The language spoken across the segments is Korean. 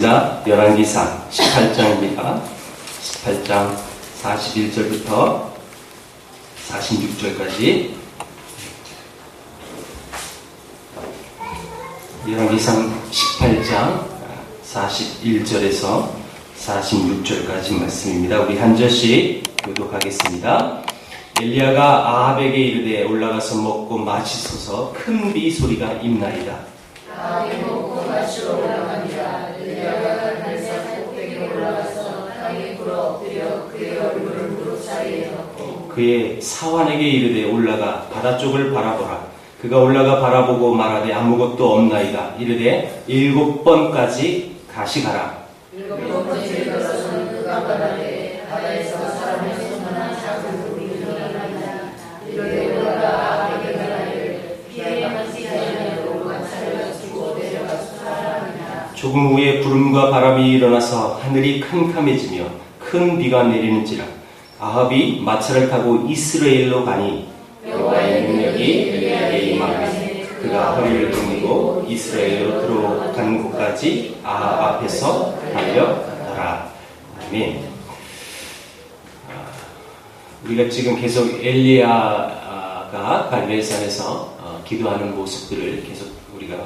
열왕기상 18장입니다. 18장 41절부터 46절까지 열왕기상 18장 41절에서 46절까지 말씀입니다. 우리 한 절씩 교독하겠습니다. 엘리야가 아합에게 이르되 올라가서 먹고 마시소서 큰 비 소리가 있나이다. 아합이 먹고 마시러 올라가니라. 엘리야가 갈멜산 꼭대기에 올라가서 땅에 굴어 엎드려 그의 얼굴을 무릎 사이에 넣고 그의 사환에게 이르되 올라가 바다 쪽을 바라보라. 그가 올라가 바라보고 말하되 아무것도 없나이다. 이르되 7번까지 다시 가라. 7번째 들어서는 그가 말하되 바다에서 사람의 손만한 작은 돌이 일어나니라. 이르되 올라가 아합에게 말하되 피하여만 피하여로 관찰을 가지고 내려가서 살아가니라. 조금 후에 구름과 바람이 일어나서 하늘이 캄캄해지며 큰 비가 내리는지라. 아합이 마차를 타고 이스라엘로 가니 여호와의 능력이 엘리야에게 임하매 그가 허리를 동이고 이스라엘로 들어가는 곳까지 아합 앞에서 달려가더라. 아멘. 우리가 지금 계속 엘리야가 갈멜산에서 기도하는 모습들을 계속 우리가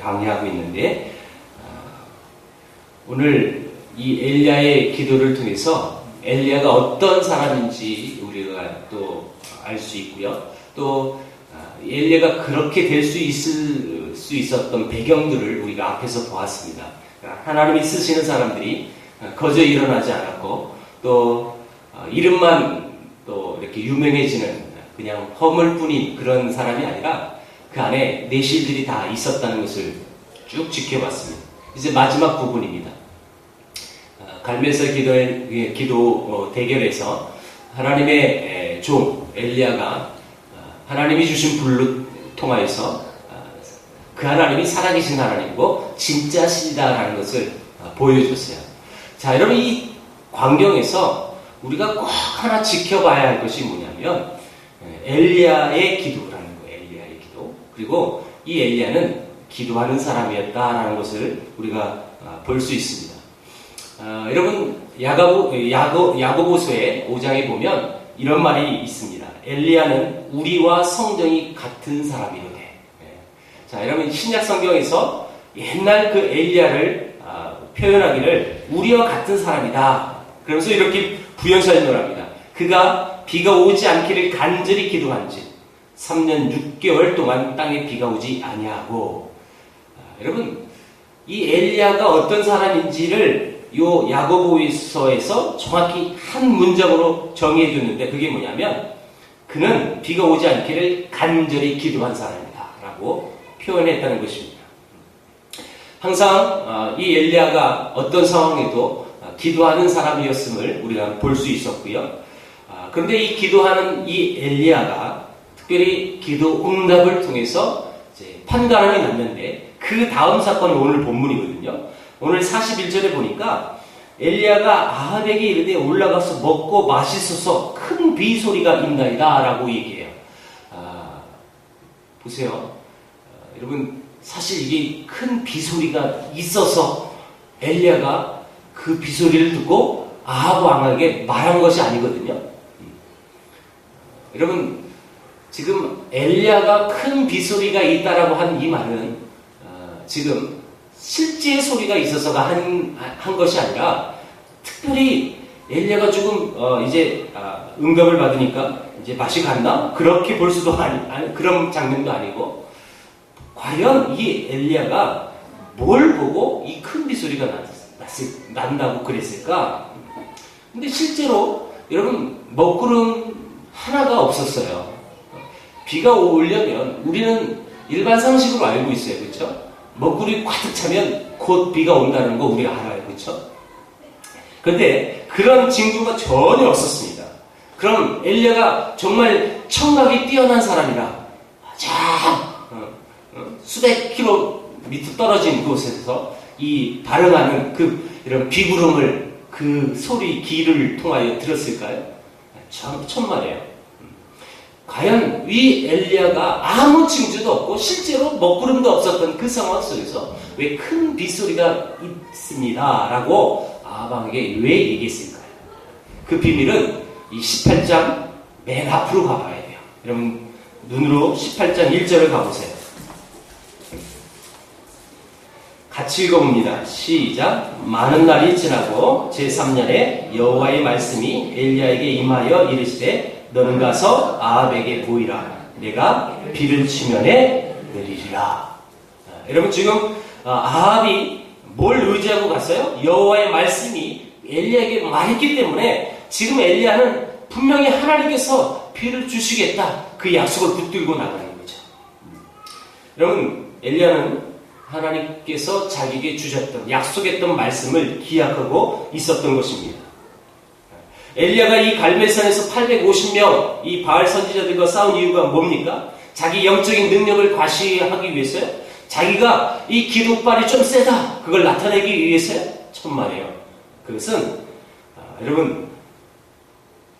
강의하고 있는데, 오늘 이 엘리야의 기도를 통해서 엘리야가 어떤 사람인지 우리가 또 알 수 있고요. 또 엘리야가 그렇게 될 수 있었던 배경들을 우리가 앞에서 보았습니다. 하나님이 쓰시는 사람들이 거저 일어나지 않았고, 또 이름만 또 이렇게 유명해지는 그냥 허물뿐인 그런 사람이 아니라 그 안에 내실들이 다 있었다는 것을 쭉 지켜봤습니다. 이제 마지막 부분입니다. 갈멜산 기도 대결에서 하나님의 종 엘리야가 하나님이 주신 불로 통하여서 그 하나님이 살아계신 하나님이고 진짜 신이다라는 것을 보여줬어요. 자, 여러분, 이 광경에서 우리가 꼭 하나 지켜봐야 할 것이 뭐냐면 엘리야의 기도라는 거예요. 엘리야의 기도. 그리고 이 엘리야는 기도하는 사람이었다라는 것을 우리가 볼 수 있습니다. 여러분, 야고보서의 5장에 보면 이런 말이 있습니다. 엘리야는 우리와 성정이 같은 사람이로되. 자, 여러분, 신약 성경에서 옛날 그 엘리야를 표현하기를 우리와 같은 사람이다. 그러면서 이렇게 부연설명을 합니다. 그가 비가 오지 않기를 간절히 기도한지 3년 6개월 동안 땅에 비가 오지 아니하고. 여러분, 이 엘리야가 어떤 사람인지를 요 야고보서에서 정확히 한 문장으로 정의해 줬는데, 그게 뭐냐면 그는 비가 오지 않기를 간절히 기도한 사람이다 라고 표현했다는 것입니다. 항상 이 엘리야가 어떤 상황에도 기도하는 사람이었음을 우리가 볼 수 있었고요. 그런데 이 기도하는 이 엘리야가 특별히 기도 응답을 통해서 이제 판가름이 났는데, 그 다음 사건이 오늘 본문이거든요. 오늘 41절에 보니까 엘리야가 아합에게 이르되 올라가서 먹고 마시소서 큰 비 소리가 있나이다 라고 얘기해요. 보세요. 여러분, 사실 이게 큰 비 소리가 있어서 엘리야가 그 비 소리를 듣고 아합 왕에게 말한 것이 아니거든요. 여러분, 지금 엘리야가 큰 비 소리가 있다라고 한 이 말은 지금 실제 소리가 있어서가 한 것이 아니라, 특별히 엘리야가 조금 이제 응답을 받으니까 이제 맛이 갔나? 그렇게 볼 수도 그런 장면도 아니고, 과연 이 엘리야가 뭘 보고 이 큰 비 소리가 난다고 그랬을까? 근데 실제로 여러분, 먹구름 하나가 없었어요. 비가 오려면 우리는 일반 상식으로 알고 있어요. 그렇죠? 먹구름이 가득 차면 곧 비가 온다는 거 우리가 알아요. 그렇죠? 그런데 그런 징조가 전혀 없었습니다. 그럼 엘리야가 정말 청각이 뛰어난 사람이라 수백 킬로미터 떨어진 곳에서 이 발응하는 이런 비구름을 그 소리 기를 통하여 들었을까요? 천만에요. 과연 이 엘리야가 아무 징조도 없고 실제로 먹구름도 없었던 그 상황 속에서 왜 큰 빗소리가 있습니다 라고 아합에게 왜 얘기했을까요? 그 비밀은 이 18장 맨 앞으로 가봐야 돼요. 여러분 눈으로 18장 1절을 가보세요. 같이 읽어봅니다. 시작. 많은 날이 지나고 제3년에 여호와의 말씀이 엘리야에게 임하여 이르시되 너는 가서 아합에게 보이라. 내가 비를 치면에 내리리라. 여러분 지금 아합이 뭘 의지하고 갔어요? 여호와의 말씀이 엘리야에게 말했기 때문에 지금 엘리야는 분명히 하나님께서 비를 주시겠다. 그 약속을 붙들고 나가는 거죠. 여러분 엘리야는 하나님께서 자기에게 주셨던 약속했던 말씀을 기약하고 있었던 것입니다. 엘리야가 이 갈멜산에서 850명 이 바알 선지자들과 싸운 이유가 뭡니까? 자기 영적인 능력을 과시하기 위해서요? 자기가 이 기도발이 좀 세다 그걸 나타내기 위해서요? 천만에요. 그것은 여러분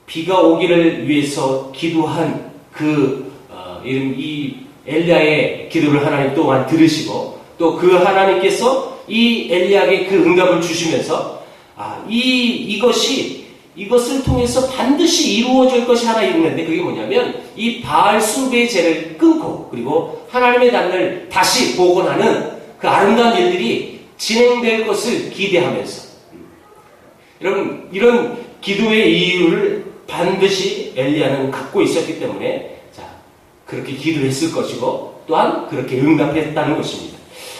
비가 오기를 위해서 기도한 이 엘리야의 기도를 하나님 또한 들으시고 또 그 하나님께서 이 엘리야에게 그 응답을 주시면서 이것을 통해서 반드시 이루어질 것이 하나 있는데 그게 뭐냐면 이 바알 숭배의 죄를 끊고 그리고 하나님의 단을 다시 복원하는 그 아름다운 일들이 진행될 것을 기대하면서 여러분 이런 기도의 이유를 반드시 엘리야는 갖고 있었기 때문에 그렇게 기도를 했을 것이고 또한 그렇게 응답했다는 것입니다.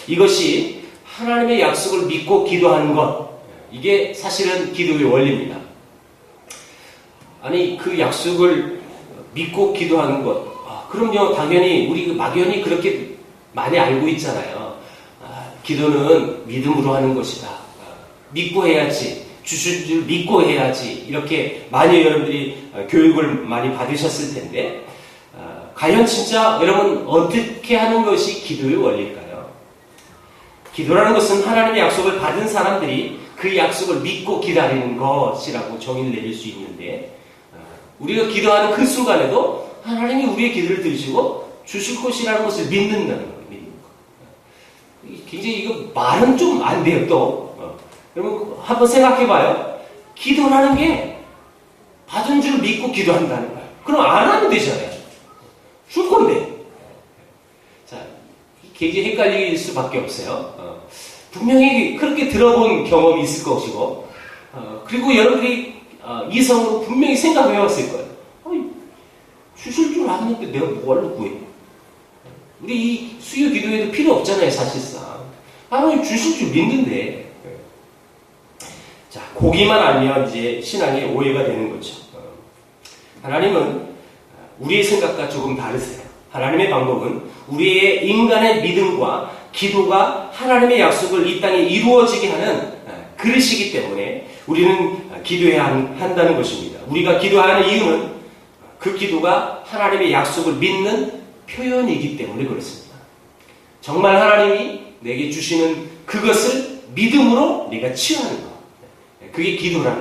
이것이 하나님의 약속을 믿고 기도하는 것 이게 사실은 기도의 원리입니다. 아니 그 약속을 믿고 기도하는 것 그럼요 당연히 우리 막연히 그렇게 많이 알고 있잖아요. 기도는 믿음으로 하는 것이다. 믿고 해야지 주신 줄 믿고 해야지 이렇게 많이 여러분들이 교육을 많이 받으셨을 텐데 과연 진짜 여러분 어떻게 하는 것이 기도의 원리일까요? 기도라는 것은 하나님의 약속을 받은 사람들이 그 약속을 믿고 기다리는 것이라고 정의를 내릴 수 있는데 우리가 기도하는 그 순간에도 하나님이 우리의 기도를 들으시고 주실 것이라는 것을 믿는다는 거예요. 믿는 거. 굉장히 이거 말은 좀 안 돼요 또. 여러분 한번 생각해봐요. 기도라는 게 받은 줄 믿고 기도한다는 거예요. 그럼 안 하면 되잖아요. 줄 건데. 자, 굉장히 헷갈릴 수밖에 없어요. 분명히 그렇게 들어본 경험이 있을 것이고, 그리고 여러분들이 이성으로 분명히 생각해 왔을 거예요. 주실 줄 아는데 내가 뭘 구해? 우리 이 수요 기도에도 필요 없잖아요, 사실상. 하나님 주실 줄 믿는데. 자, 고기만 알면 이제 신앙의 오해가 되는 거죠. 하나님은 우리의 생각과 조금 다르세요. 하나님의 방법은 우리의 인간의 믿음과 기도가 하나님의 약속을 이 땅에 이루어지게 하는 그릇이기 때문에 우리는 기도해야 한다는 것입니다. 우리가 기도하는 이유는 그 기도가 하나님의 약속을 믿는 표현이기 때문에 그렇습니다. 정말 하나님이 내게 주시는 그것을 믿음으로 내가 취하는 것. 그게 기도라는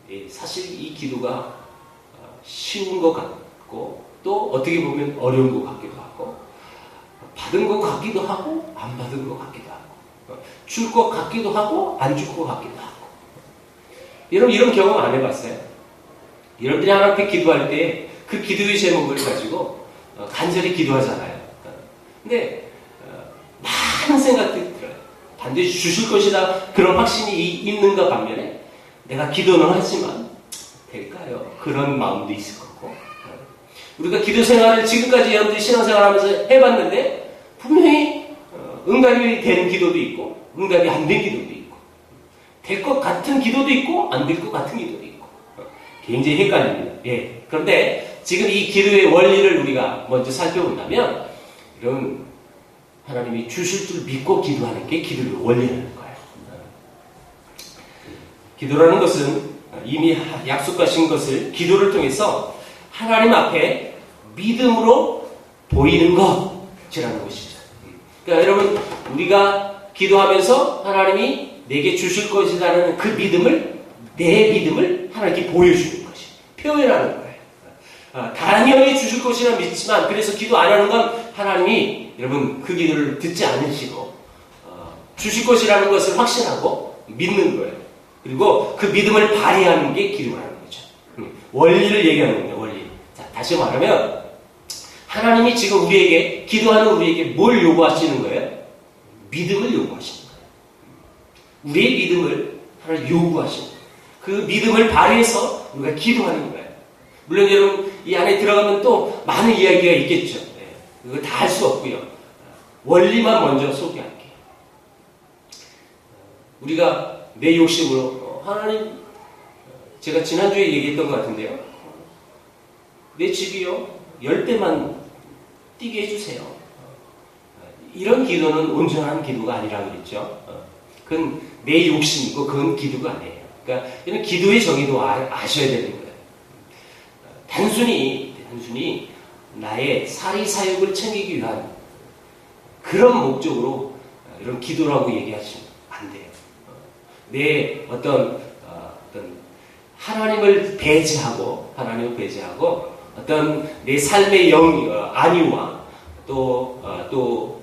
거예요. 사실 이 기도가 쉬운 것 같고 또 어떻게 보면 어려운 것 같기도 하고 받은 것 같기도 하고 안 받은 것 같기도 하고 줄 것 같기도 하고 안 줄 것 같기도 하고 여러분 이런 경험 안 해봤어요? 여러분들이 하나님께 기도할 때 그 기도의 제목을 가지고 간절히 기도하잖아요. 근데 많은 생각들이 들어요. 반드시 주실 것이다 그런 확신이 있는가 반면에 내가 기도는 하지만 될까요? 그런 마음도 있을 거고 우리가 기도 생활을 지금까지 여러분들이 신앙생활하면서 해봤는데 분명히 응답이 되는 기도도 있고 응답이 안 된 기도도 있고 될 것 같은 기도도 있고 안 될 것 같은 기도도 있고 굉장히 헷갈립니다. 예. 그런데 지금 이 기도의 원리를 우리가 먼저 살펴본다면 이런 하나님이 주실 줄 믿고 기도하는 게 기도의 원리라는 거예요. 기도라는 것은 이미 약속하신 것을 기도를 통해서 하나님 앞에 믿음으로 보이는 것이라는 것이죠. 그러니까 여러분 우리가 기도하면서 하나님이 내게 주실 것이라는 그 믿음을 내 믿음을 하나님께 보여주는 것이 표현하는 거예요. 당연히 주실 것이라 믿지만 그래서 기도 안 하는 건 하나님이 여러분 그 기도를 듣지 않으시고 주실 것이라는 것을 확신하고 믿는 거예요. 그리고 그 믿음을 발휘하는 게 기도라는 거죠. 원리를 얘기하는 거예요. 원리. 자, 다시 말하면 하나님이 지금 우리에게 기도하는 우리에게 뭘 요구하시는 거예요? 믿음을 요구하시는 거예요. 우리의 믿음을 하나님 요구하시는 거예요. 그 믿음을 발휘해서 우리가 기도하는 거예요. 물론 여러분 이 안에 들어가면 또 많은 이야기가 있겠죠. 그거 다 할 수 없고요. 원리만 먼저 소개할게요. 우리가 내 욕심으로 하나님 제가 지난주에 얘기했던 것 같은데요. 내 집이요 10배만 뛰게 해주세요. 이런 기도는 온전한 기도가 아니라고 그랬죠. 그건 내 욕심이고 그건 기도가 아니에요. 그러니까 이런 기도의 정의도 아셔야 되는 거예요. 단순히 나의 사리사욕을 챙기기 위한 그런 목적으로 이런 기도라고 얘기하시면 안 돼요. 내 어떤 하나님을 배제하고 어떤 내 삶의 안위와 또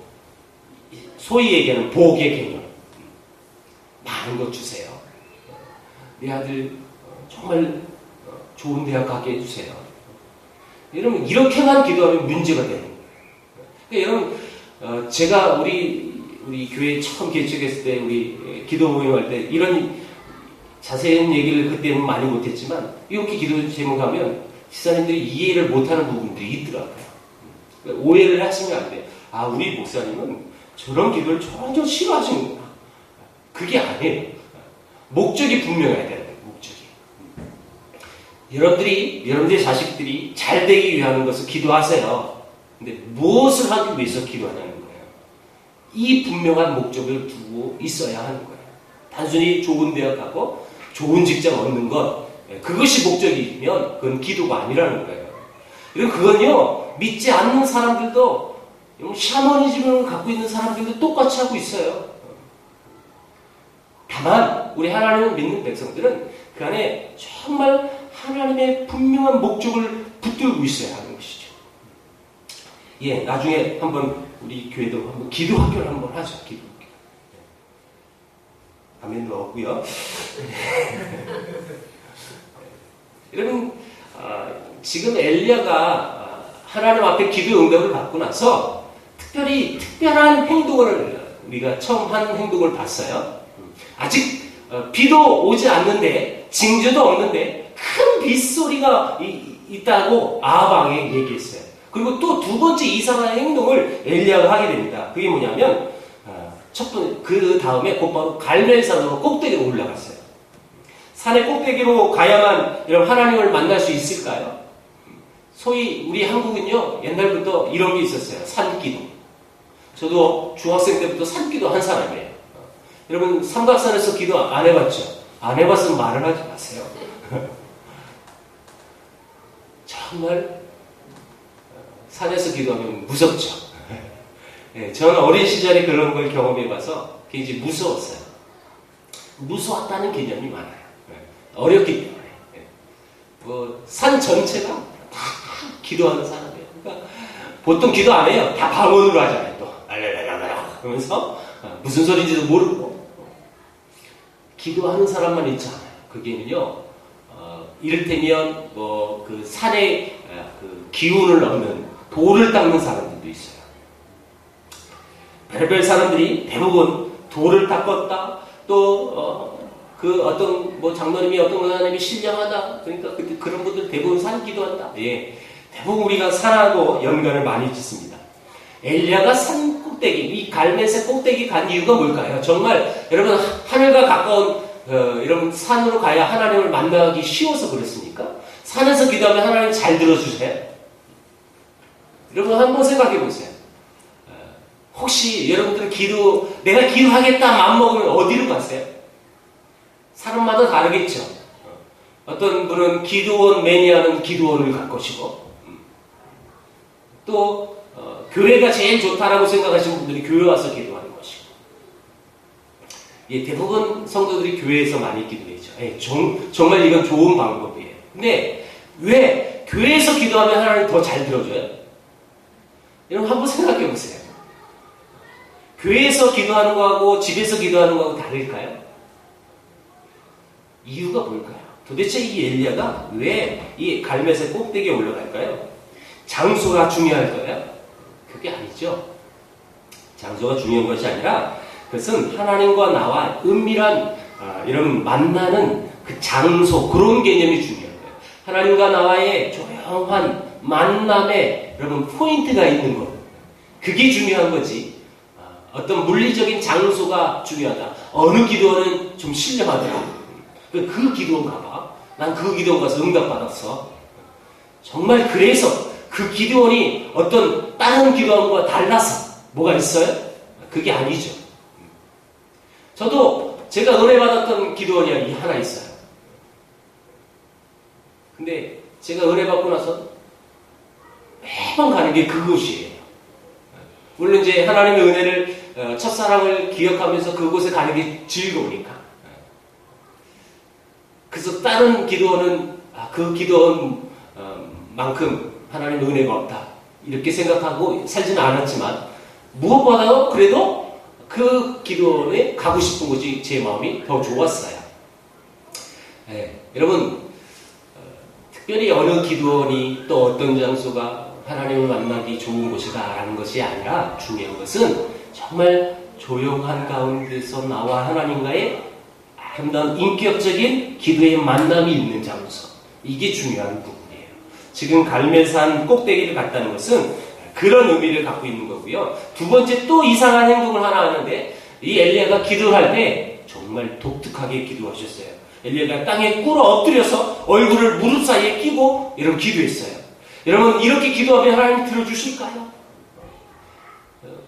소위 얘기하는 복의 개념 많은 것 주세요. 내 아들 정말 좋은 대학 가게 해주세요. 여러분 이렇게만 기도하면 문제가 되는 거예요. 그러니까 여러분 제가 우리 교회 처음 개척했을 때 우리 기도 모임 할 때 이런 자세한 얘기를 그때는 많이 못했지만 이렇게 기도 제목 하면 집사님들이 이해를 못하는 부분들이 있더라고요. 그러니까 오해를 하시면 안 돼요. 아 우리 목사님은 저런 기도를 전혀 싫어하시는구나. 그게 아니에요. 목적이 분명해야 돼요. 목적이. 여러분들의 자식들이 잘 되기 위한 것을 기도하세요. 근데 무엇을 하기 위해서 기도하냐는 거예요. 이 분명한 목적을 두고 있어야 하는 거예요. 단순히 좋은 대학 가고 좋은 직장 얻는 것 그것이 목적이면 그건 기도가 아니라는 거예요. 그리고 그건요 믿지 않는 사람들도 샤머니즘을 갖고 있는 사람들도 똑같이 하고 있어요. 다만 우리 하나님을 믿는 백성들은 그 안에 정말 하나님의 분명한 목적을 붙들고 있어야 하는 것이죠. 예, 나중에 한번 우리 교회도 한번 기도 학교를 한번 하죠. 기도 학교. 아멘도 없고요. 여러분 지금 엘리야가 하나님 앞에 기도 응답을 받고 나서 특별한 행동을 우리가 처음 한 행동을 봤어요. 아직 비도 오지 않는데 징조도 없는데 큰 빗소리가 있다고 아합왕에 얘기했어요. 그리고 또 두 번째 이상한 행동을 엘리야가 하게 됩니다. 그게 뭐냐면 첫 번째 그 다음에 곧바로 갈멜산으로 꼭대기로 올라갔어요. 산의 꼭대기로 가야만 여러분 하나님을 만날 수 있을까요? 소위 우리 한국은요 옛날부터 이런 게 있었어요. 산기도. 저도 중학생 때부터 산기도 한 사람이에요. 여러분 삼각산에서 기도 안 해봤죠? 안 해봤으면 말을 하지 마세요. 정말 산에서 기도하면 무섭죠. 네, 저는 어린 시절에 그런 걸 경험해봐서 굉장히 무서웠어요. 무서웠다는 개념이 많아요. 어렵기 때문에. 산 전체가 다 기도하는 사람이에요. 그러니까 보통 기도 안 해요. 다 방언으로 하잖아요. 또 알랄랄랄라 그러면서 무슨 소리인지도 모르고 기도하는 사람만 있지 않아요. 그게는요 이를테면 그 산의 그 기운을 얻는 돌을 닦는 사람들도 있어요. 별별 사람들이 대부분 돌을 닦았다. 또 그 어떤 장로님이 어떤 하나님이 신령하다. 그러니까 그런 분들 대부분 산 기도한다. 예, 대부분 우리가 산하고 연관을 많이 짓습니다. 엘리야가 산 꼭대기, 이 갈멜산 꼭대기 간 이유가 뭘까요? 정말 여러분 하늘과 가까운 이런 산으로 가야 하나님을 만나기 쉬워서 그렇습니까? 산에서 기도하면 하나님 잘 들어주세요? 여러분 한번 생각해 보세요. 혹시 여러분들 내가 기도하겠다 마음먹으면 어디로 가세요? 사람마다 다르겠죠. 어떤 분은 기도원 매니아는 기도원을 갈 것이고 또 교회가 제일 좋다라고 생각하시는 분들이 교회 와서 기도하는 것이고 예, 대부분 성도들이 교회에서 많이 기도했죠. 예, 정말 이건 좋은 방법이에요. 근데 왜 교회에서 기도하면 하나님 더 잘 들어줘요? 여러분 한번 생각해 보세요. 교회에서 기도하는 거하고 집에서 기도하는 거하고 다를까요? 이유가 뭘까요? 도대체 이 엘리야가 왜 이 갈멜산 꼭대기에 올라갈까요? 장소가 중요할까요? 그게 아니죠. 장소가 중요한 것이 아니라 그것은 하나님과 나와 은밀한 이런 만나는 그 장소, 그런 개념이 중요한 거예요. 하나님과 나와의 조용한 만남에 여러분 포인트가 있는 것, 그게 중요한 거지. 어떤 물리적인 장소가 중요하다. 어느 기도원은 좀 신령하더라. 그 기도원 가봐. 난 그 기도원 가서 응답받았어. 정말 그래서 그 기도원이 어떤 다른 기도원과 달라서 뭐가 있어요? 그게 아니죠. 저도 제가 은혜 받았던 기도원이 하나 있어요. 근데 제가 은혜 받고 나서 매번 가는 게 그곳이에요. 물론 이제 하나님의 은혜를, 첫사랑을 기억하면서 그곳에 가는 게 즐거우니까. 그래서 다른 기도원은 그 기도원만큼 하나님의 은혜가 없다, 이렇게 생각하고 살지는 않았지만 무엇보다도 그래도 그 기도원에 가고 싶은 것이 제 마음이 더 좋았어요. 여러분, 특별히 어느 기도원이 또 어떤 장소가 하나님을 만나기 좋은 곳이다라는 것이 아니라 중요한 것은 정말 조용한 가운데서 나와 하나님과의 아름다운 인격적인 기도의 만남이 있는 장소, 이게 중요한 부분이에요. 지금 갈멜산 꼭대기를 갔다는 것은 그런 의미를 갖고 있는 거고요. 두 번째, 또 이상한 행동을 하나 하는데, 이 엘리야가 기도할 때 정말 독특하게 기도하셨어요. 엘리야가 땅에 꿇어 엎드려서 얼굴을 무릎 사이에 끼고 이런 기도했어요. 여러분, 이렇게 기도하면 하나님 들어주실까요?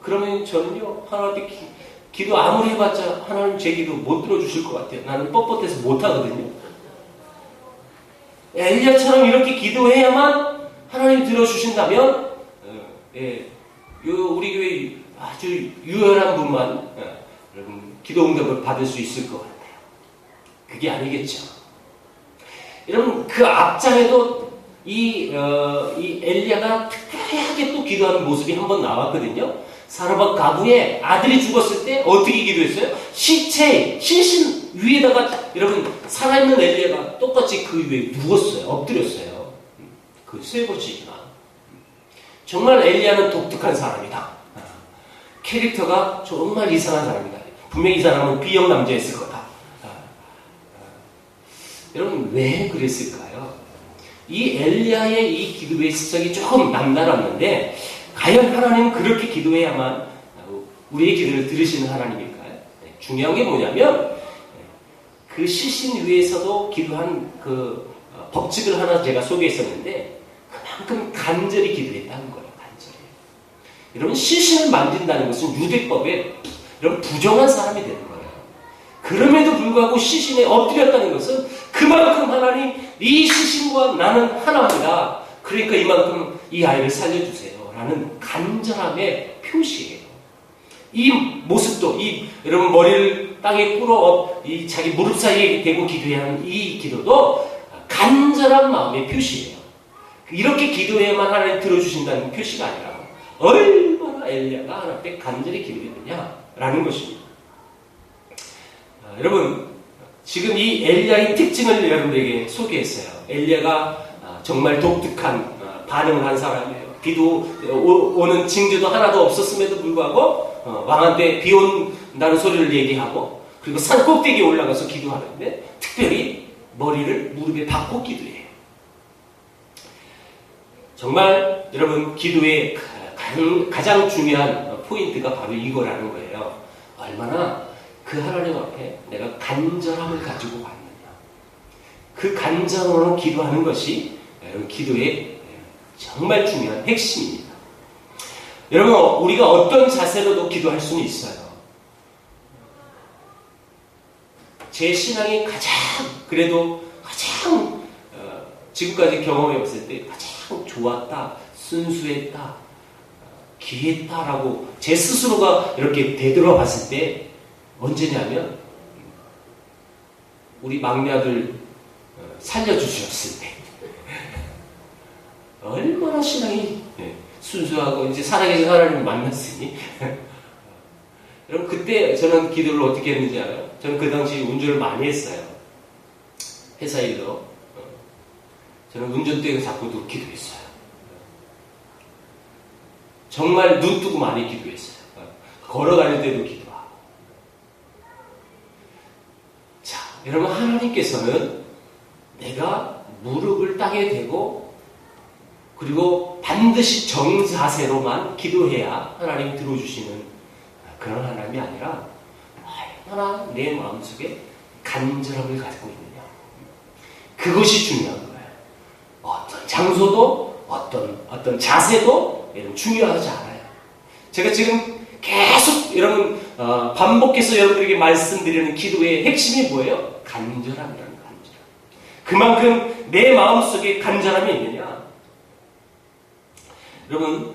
그러면 저는요, 하나님께 기도 아무리 해봤자 하나님 제 기도 못 들어주실 것 같아요. 나는 뻣뻣해서 못하거든요. 엘리야처럼 이렇게 기도해야만 하나님 들어주신다면, 우리 교회 아주 유연한 분만 여러분 기도 응답을 받을 수 있을 것 같아요. 그게 아니겠죠. 여러분, 그 앞장에도 이 엘리야가 특별하게 또 기도하는 모습이 한번 나왔거든요. 사르밧 가부의 아들이 죽었을 때 어떻게 기도했어요? 시신 위에다가 여러분 살아있는 엘리야가 똑같이 그 위에 누웠어요. 엎드렸어요. 그 세 번씩이나. 정말 엘리야는 독특한 사람이다. 캐릭터가 정말 이상한 사람이다. 분명히 이 사람은 B형 남자였을 거다. 여러분, 왜 그랬을까요? 이 엘리야의 이 기도의 습성이 조금 남달랐는데, 과연 하나님은 그렇게 기도해야만 우리의 기도를 들으시는 하나님일까요? 중요한 게 뭐냐면, 그 시신 위에서도 기도한 그 법칙을 하나 제가 소개했었는데, 그만큼 간절히 기도했다는 거예요. 간절히. 여러분, 시신을 만진다는 것은 유대법에 이런 부정한 사람이 되는 거예요. 그럼에도 불구하고 시신에 엎드렸다는 것은 그만큼 하나님, 이 시신과 나는 하나입니다. 그러니까 이만큼 이 아이를 살려주세요 라는 간절함의 표시예요. 이 모습도, 여러분 머리를 땅에 꿇어 자기 무릎 사이에 대고 기도하는 이 기도도 간절한 마음의 표시예요. 이렇게 기도해야만 하나님 들어주신다는 표시가 아니라 얼마나 엘리야가 하나님 앞에 간절히 기도했느냐라는 것입니다. 여러분, 지금 이 엘리야의 특징을 여러분들에게 소개했어요. 엘리야가 정말 독특한 반응을 한 사람이에요. 비도 오는 징조도 하나도 없었음에도 불구하고 왕한테 비 온다는 소리를 얘기하고, 그리고 산 꼭대기에 올라가서 기도하는데 특별히 머리를 무릎에 박고 기도해요. 정말 여러분, 기도의 가장 중요한 포인트가 바로 이거라는 거예요. 얼마나 그 하나님 앞에 내가 간절함을 가지고 왔느냐. 그 간절함으로 기도하는 것이 기도의 정말 중요한 핵심입니다. 여러분, 우리가 어떤 자세로도 기도할 수는 있어요. 제 신앙이 그래도 가장 지금까지 경험해 봤을 때 가장 좋았다, 순수했다, 귀했다라고 제 스스로가 이렇게 되돌아 봤을 때 언제냐면, 우리 막내 아들 살려주셨을 때. 얼마나 신앙이 순수하고 이제 살아계신 하나님을 만났으니 여러분 그때 저는 기도를 어떻게 했는지 알아요? 저는 그 당시 운전을 많이 했어요. 회사 일로. 저는 운전대에 자꾸도 기도했어요. 정말 눈 뜨고 많이 기도했어요. 걸어다닐 때도 기도하고. 자, 여러분 하나님께서는 내가 무릎을 땅에 대고 그리고 반드시 정자세로만 기도해야 하나님이 들어주시는 그런 하나님이 아니라 얼마나 내 마음속에 간절함을 가지고 있느냐. 그것이 중요한 거예요. 어떤 장소도 어떤 자세도 중요하지 않아요. 제가 지금 계속 여러분 반복해서 여러분들에게 말씀드리는 기도의 핵심이 뭐예요? 간절함이라는 간절함. 그만큼 내 마음속에 간절함이 있느냐. 여러분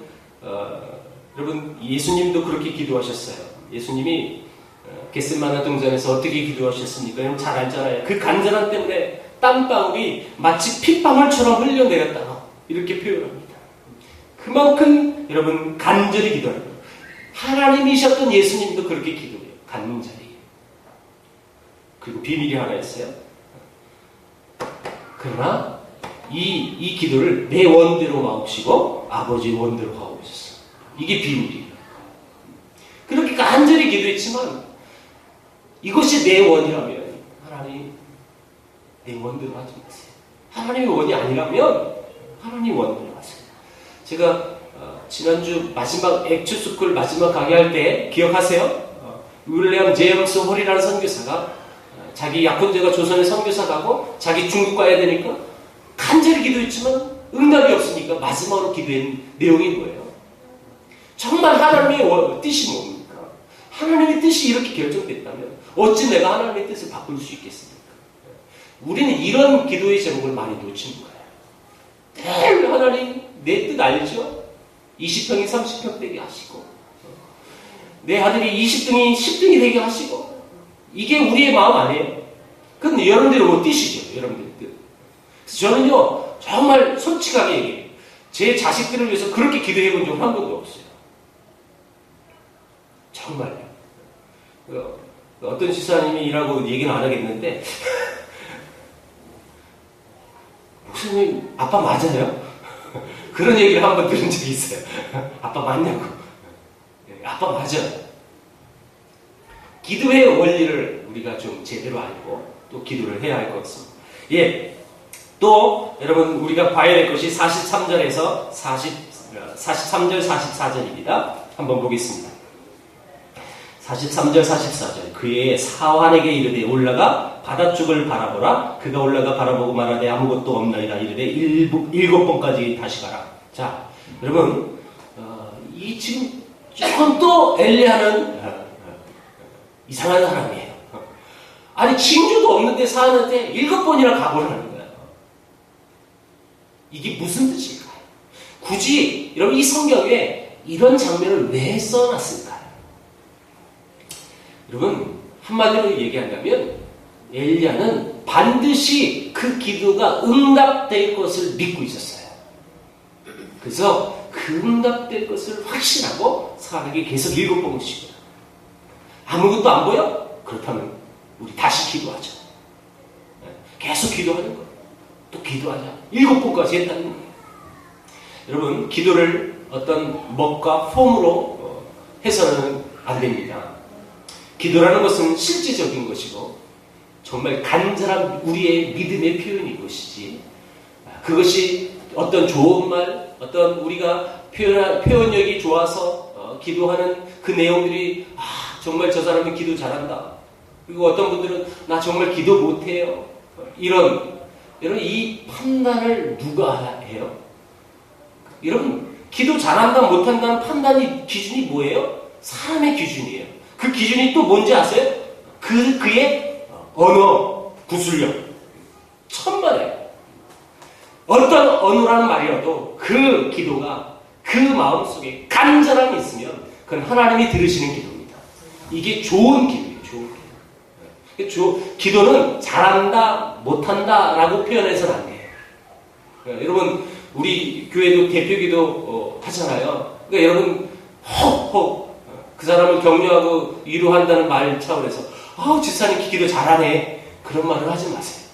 예수님도 그렇게 기도하셨어요. 예수님이 겟세마네 동산에서 어떻게 기도하셨습니까? 여러분 잘 알잖아요. 그 간절함 때문에 땀방울이 마치 핏방울처럼 흘려내렸다. 이렇게 표현합니다. 그만큼 여러분 간절히 기도하는 거예요. 하나님이셨던 예수님도 그렇게 기도해요. 간절히. 그리고 비밀이 하나 있어요. 그러나 이 기도를 내 원대로 마옵시고 아버지 원대로 하고 있었어. 이게 비밀이에요. 그렇게 간절히 기도했지만 이것이 내 원이라면 하나님 내 원대로 하지 마세요. 하나님의 원이 아니라면 하나님 원대로 하세요. 제가 지난주 마지막 액추스쿨 마지막 강의할 때 기억하세요? 윌리엄 제임스 홀이라는 선교사가 자기 약혼자가 조선에 선교사 가고 자기 중국 가야 되니까 간절히 기도했지만 응답이 없으니까 마지막으로 기도한 내용이 뭐예요? 정말 하나님의 뜻이 뭡니까? 하나님의 뜻이 이렇게 결정됐다면 어찌 내가 하나님의 뜻을 바꿀 수 있겠습니까? 우리는 이런 기도의 제목을 많이 놓치는 거예요. 하나님 내 뜻 알죠? 20평이 30평 되게 하시고 내 아들이 20등이 10등이 되게 하시고 이게 우리의 마음 아니에요? 그건 여러분들의 뭐 뜻이죠. 여러분들의 뜻. 그래서 저는요 정말 솔직하게 얘기해요. 제 자식들을 위해서 그렇게 기도해 본 적은 한 번도 없어요. 정말요. 어떤 집사님이라고 얘기는 안 하겠는데 목사님 아빠 맞아요? 그런 얘기를 한 번 들은 적이 있어요. 아빠 맞냐고. 아빠 맞아. 기도의 원리를 우리가 좀 제대로 알고 또 기도를 해야 할 것 같습니다. 예. 또 여러분 우리가 봐야 될 것이 43절에서 43절 44절입니다. 한번 보겠습니다. 43절 44절 그의 사환에게 이르되 올라가 바다쪽을 바라보라. 그가 올라가 바라보고 말하되 아무것도 없나이다. 이르되 일곱 번까지 다시 가라. 자 여러분 이 지금 조금 또 엘리야는 이상한 사람이에요. 아니 징조도 없는데 사는데 7번이나 가보라는 거예요. 이게 무슨 뜻일까요? 굳이 여러분 이 성경에 이런 장면을 왜 써놨을까요? 여러분 한마디로 얘기한다면 엘리야는 반드시 그 기도가 응답될 것을 믿고 있었어요. 그래서 그 응답될 것을 확신하고 사람에게 계속 7번 씩이야. 아무것도 안 보여? 그렇다면 우리 다시 기도하자. 계속 기도하는 거예요. 또 기도하자. 7번까지 했다는 거예요. 여러분 기도를 어떤 먹과 폼으로 해서는 안 됩니다. 기도라는 것은 실제적인 것이고 정말 간절한 우리의 믿음의 표현인 것이지 그것이 어떤 좋은 말, 어떤 우리가 표현력이 좋아서 기도하는 그 내용들이 정말 저 사람은 기도 잘한다. 그리고 어떤 분들은 나 정말 기도 못해요. 이런 이 판단을 누가 해요? 여러분 기도 잘한다 못한다는 판단이 기준이 뭐예요? 사람의 기준이에요. 그 기준이 또 뭔지 아세요? 그의 언어, 구술력. 천만에요. 어떤 언어라는 말이라도 그 기도가 그 마음속에 간절함이 있으면 그건 하나님이 들으시는 기도입니다. 이게 좋은 기도예요. 좋은 기도. 기도는 잘한다, 못한다 라고 표현해서는 안 돼요. 여러분 우리 교회도 대표기도 하잖아요. 그러니까 여러분 혹 그 사람을 격려하고 위로한다는 말 차원에서 집사님 기도 잘하네 그런 말을 하지 마세요.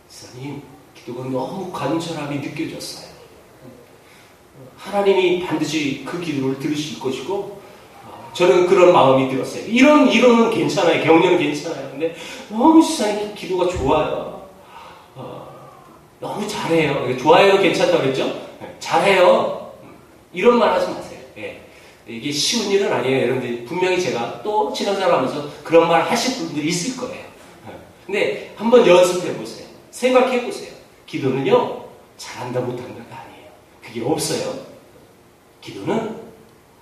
집사님 기도가 너무 간절함이 느껴졌어요. 하나님이 반드시 그 기도를 들으실 것이고 저는 그런 마음이 들었어요. 이런 위로는 괜찮아요. 격려는 괜찮아요. 근데 너무 집사님 기도가 좋아요. 너무 잘해요. 좋아요는 괜찮다고 그랬죠? 잘해요. 이런 말 하지 마세요. 예. 이게 쉬운 일은 아니에요. 여러분들 분명히 제가 또 신앙생활하면서 그런 말 하실 분들이 있을 거예요. 근데 한번 연습해 보세요. 생각해 보세요. 기도는요 잘한다 못한다가 아니에요. 그게 없어요. 기도는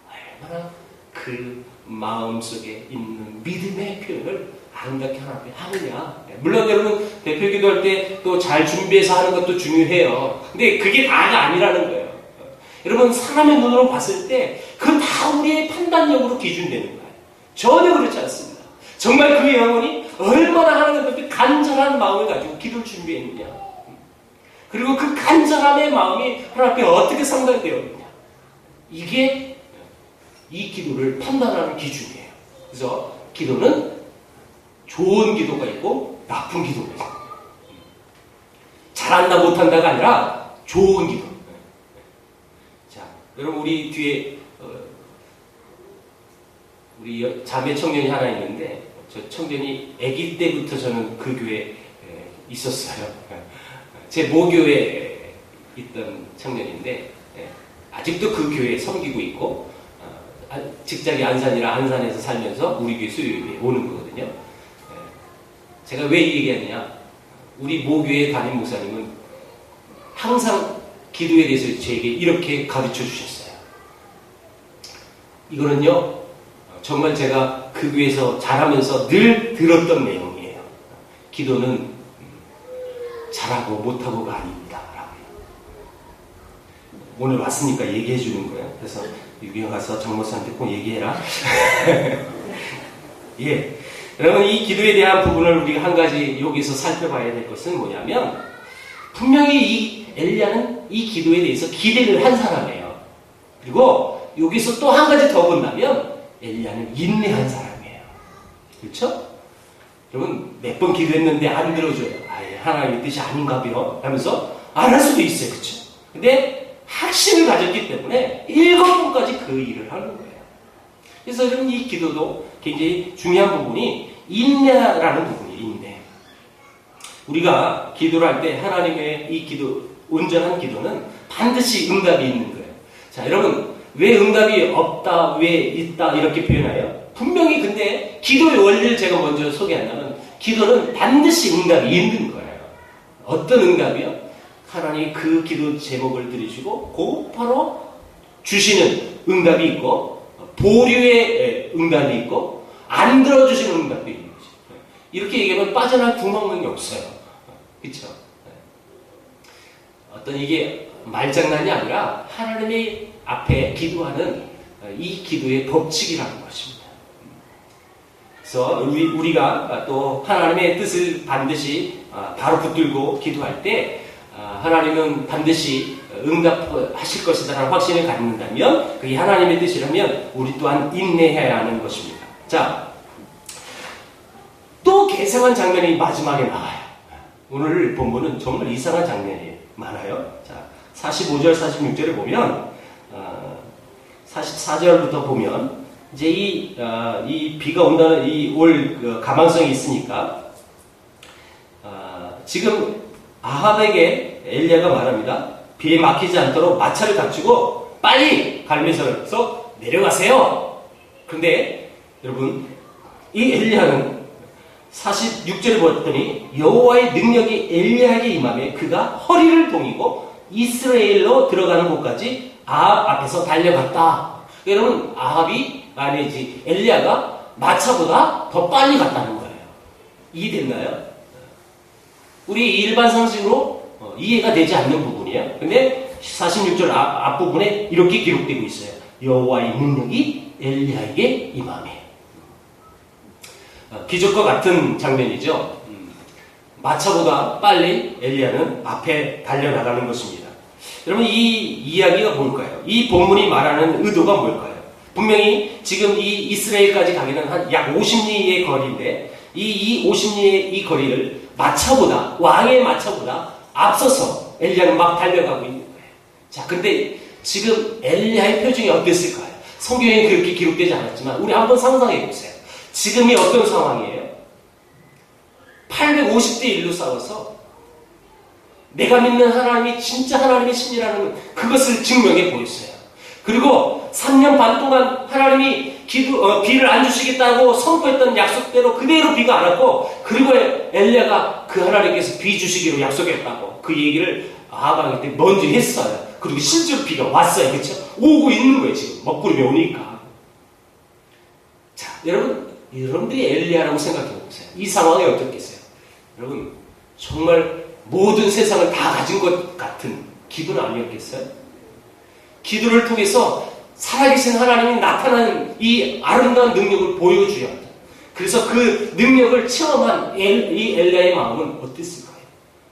얼마나 그 마음속에 있는 믿음의 표현을 아름답게 하나님께 하느냐. 물론 여러분 대표 기도할 때 또 잘 준비해서 하는 것도 중요해요. 근데 그게 다가 아니라는 거예요. 여러분 사람의 눈으로 봤을 때 그건 다 우리의 판단력으로 기준되는 거예요. 전혀 그렇지 않습니다. 정말 그 영혼이 얼마나 하나님 앞에 간절한 마음을 가지고 기도를 준비했느냐. 그리고 그 간절함의 마음이 하나님 앞에 어떻게 상달되어 있느냐. 이게 이 기도를 판단하는 기준이에요. 그래서 기도는 좋은 기도가 있고 나쁜 기도가 있어요. 잘한다 못한다가 아니라 좋은 기도. 자, 여러분 우리 뒤에 우리 자매 청년이 하나 있는데 저 청년이 아기 때부터 저는 그 교회에 있었어요. 제 모교회에 있던 청년인데 아직도 그 교회에 섬기고 있고 직장이 안산이라 안산에서 살면서 우리 교회 수요일에 오는 거거든요. 제가 왜 이 얘기하느냐. 우리 모교회 담임 목사님은 항상 기도에 대해서 저에게 이렇게 가르쳐 주셨어요. 이거는요 정말 제가 그 교회에서 자라면서 늘 들었던 내용이에요. 기도는 잘하고 못하고가 아닙니다. 오늘 왔으니까 얘기해 주는 거예요. 그래서 유경 가서 정 목사한테 꼭 얘기해라. 예. 여러분 이 기도에 대한 부분을 우리가 한 가지 여기서 살펴봐야 될 것은 뭐냐면 분명히 이 엘리야는 이 기도에 대해서 기대를 한 사람이에요. 그리고 여기서 또 한 가지 더 본다면 엘리야는 인내한 사람이에요. 그렇죠? 여러분 몇 번 기도했는데 안 들어줘요. 하나님의 뜻이 아닌가 봐요 하면서 안 할 수도 있어요. 그렇죠? 근데 확신을 가졌기 때문에 7번까지 그 일을 하는 거예요. 그래서 여러분 이 기도도 굉장히 중요한 부분이 인내라는 부분이에요. 인내. 우리가 기도를 할 때 하나님의 이 기도, 온전한 기도는 반드시 응답이 있는 거예요. 자, 여러분 왜 응답이 없다, 왜 있다 이렇게 표현해요? 분명히 근데 기도의 원리를 제가 먼저 소개한다면 기도는 반드시 응답이 있는 거예요. 어떤 응답이요? 하나님이 그 기도 제목을 들으시고 곧바로 주시는 응답이 있고 보류의 응답이 있고 안 들어주시는 응답도 있는 거죠. 이렇게 얘기하면 빠져날 구멍이 없어요. 그렇죠? 어떤 이게 말장난이 아니라 하나님의 앞에 기도하는 이 기도의 법칙이라는 것입니다. 그래서 우리가 또 하나님의 뜻을 반드시 바로 붙들고 기도할 때 하나님은 반드시 응답하실 것이다라는 확신을 갖는다면 그게 하나님의 뜻이라면 우리 또한 인내해야 하는 것입니다. 자, 또 괴상한 장면이 마지막에 나와요. 오늘 본문은 정말 이상한 장면이 많아요. 자, 45절, 46절에 보면 44절부터 보면 이제 이 비가 온다는 올 가망성이 있으니까 지금 아합에게 엘리야가 말합니다. 비에 막히지 않도록 마차를 갖추고 빨리 갈멜에서 내려가세요. 그런데 여러분 이 엘리야는 46절에 보았더니 여호와의 능력이 엘리야에게 임하며 그가 허리를 동이고 이스라엘로 들어가는 곳까지 아합 앞에서 달려갔다. 여러분 엘리야가 마차보다 더 빨리 갔다는 거예요. 이해됐나요? 우리 일반 상식으로 이해가 되지 않는 부분이에요. 근데 46절 앞부분에 이렇게 기록되고 있어요. 여호와의 능력이 엘리야에게 임하며. 기적과 같은 장면이죠. 마차보다 빨리 엘리야는 앞에 달려나가는 것입니다. 여러분, 이 이야기가 뭘까요? 이 본문이 말하는 의도가 뭘까요? 분명히 지금 이 이스라엘까지 가기는 한 약 50리의 거리인데 이 50리의 이 거리를 마차보다, 왕의 마차보다 앞서서 엘리야는 막 달려가고 있는 거예요. 자, 근데 지금 엘리야의 표정이 어땠을까요? 성경에 그렇게 기록되지 않았지만 우리 한번 상상해 보세요. 지금이 어떤 상황이에요? 850대 1로 싸워서 내가 믿는 하나님이 진짜 하나님의 신이라는 그것을 증명해 보였어요. 그리고 3년 반 동안 하나님이 비를 안 주시겠다고 선포했던 약속대로 그대로 비가 안 왔고, 그리고 엘리야가 그 하나님께서 비 주시기로 약속했다고 그 얘기를 아합한테 먼저 했어요. 그리고 실제로 비가 왔어요. 그렇죠? 오고 있는 거예요. 지금 먹구름이 오니까. 자, 여러분들이 엘리야라고 생각해 보세요. 이 상황이 어떻겠어요? 여러분, 정말 모든 세상을 다 가진 것 같은 기분 아니었겠어요? 기도를 통해서 살아계신 하나님이 나타나는 이 아름다운 능력을 보여주려 한다. 그래서 그 능력을 체험한 이 엘리야의 마음은 어땠을까요?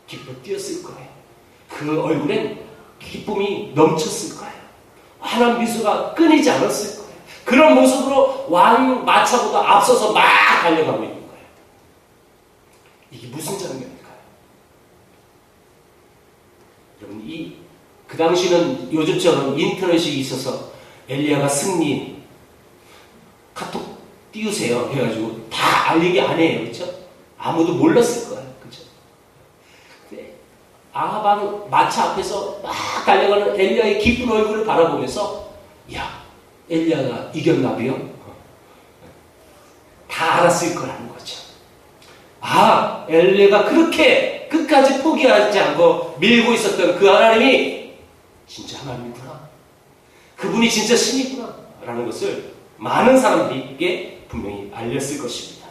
기뻐 뛰었을 거예요. 그 얼굴엔 기쁨이 넘쳤을 거예요. 환한 미소가 끊이지 않았을 거예요. 그런 모습으로 왕 마차보다 앞서서 막 달려가고 있는 거예요. 이게 무슨 장면일까요? 여러분, 그 당시는 요즘처럼 인터넷이 있어서 엘리야가 승리, 카톡 띄우세요 해가지고 다 알리게 안 해요. 그렇죠? 아무도 몰랐을 거예요. 그렇죠? 근데 아합 마차 앞에서 막 달려가는 엘리야의 기쁜 얼굴을 바라보면서, 야, 엘리야가 이겼나비요? 다 알았을 거라는 거죠. 아, 엘리야가 그렇게 끝까지 포기하지 않고 밀고 있었던 그 하나님이 진짜 하나님이구나. 그분이 진짜 신이구나. 라는 것을 많은 사람들에게 분명히 알렸을 것입니다.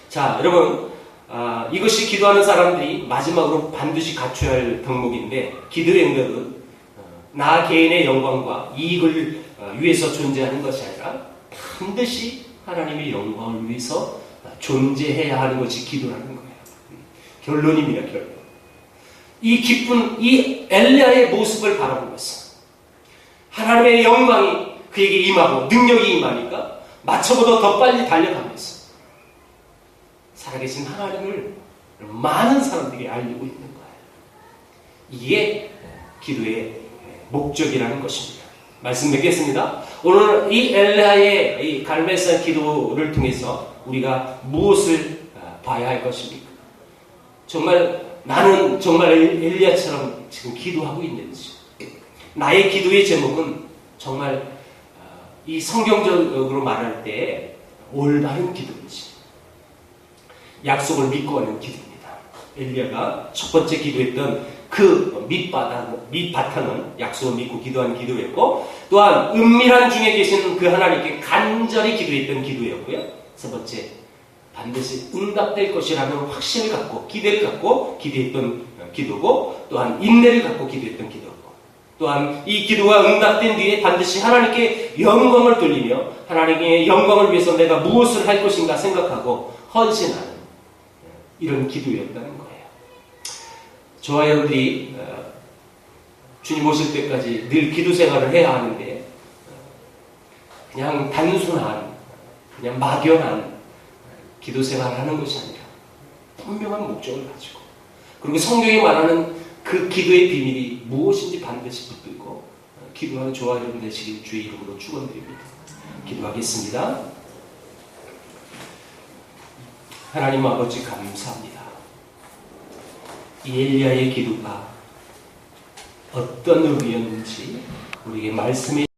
자, 여러분, 이것이 기도하는 사람들이 마지막으로 반드시 갖춰야 할 덕목인데, 기도의 응답은 나 개인의 영광과 이익을 위해서 존재하는 것이 아니라 반드시 하나님의 영광을 위해서 존재해야 하는 것이 기도라는 거예요. 결론입니다, 결론. 이 기쁜 이 엘리야의 모습을 바라보면서 하나님의 영광이 그에게 임하고 능력이 임하니까 마차보다 더 빨리 달려가면서 살아계신 하나님을 많은 사람들이 알리고 있는 거예요. 이게 기도의 목적이라는 것입니다. 말씀 맺겠습니다. 오늘 이 엘리야의 이 갈멜산 기도를 통해서 우리가 무엇을 봐야 할 것입니까? 나는 정말 엘리야처럼 지금 기도하고 있는지, 나의 기도의 제목은 정말 이 성경적으로 말할 때 올바른 기도인지, 약속을 믿고 하는 기도입니다. 엘리야가 첫 번째 기도했던 그 밑바탕은 약속을 믿고 기도한 기도였고, 또한 은밀한 중에 계신 그 하나님께 간절히 기도했던 기도였고요. 세 번째, 반드시 응답될 것이라는 확신을 갖고 기대를 갖고 기도했던 기도고, 또한 인내를 갖고 기도했던 기도고, 또한 이 기도가 응답된 뒤에 반드시 하나님께 영광을 돌리며 하나님의 영광을 위해서 내가 무엇을 할 것인가 생각하고 헌신하는 이런 기도였다는 거예요. 저와 여러분들이 주님 오실 때까지 늘 기도 생활을 해야 하는데, 그냥 단순한, 그냥 막연한 기도 생활을 하는 것이 아니라 분명한 목적을 가지고, 그리고 성경이 말하는 그 기도의 비밀이 무엇인지 반드시 붙들고 기도하는 저와 여러분 되시길 주의 이름으로 축원드립니다. 기도하겠습니다. 하나님 아버지, 감사합니다. 이 엘리야의 기도가 어떤 의미였는지 우리에게 말씀해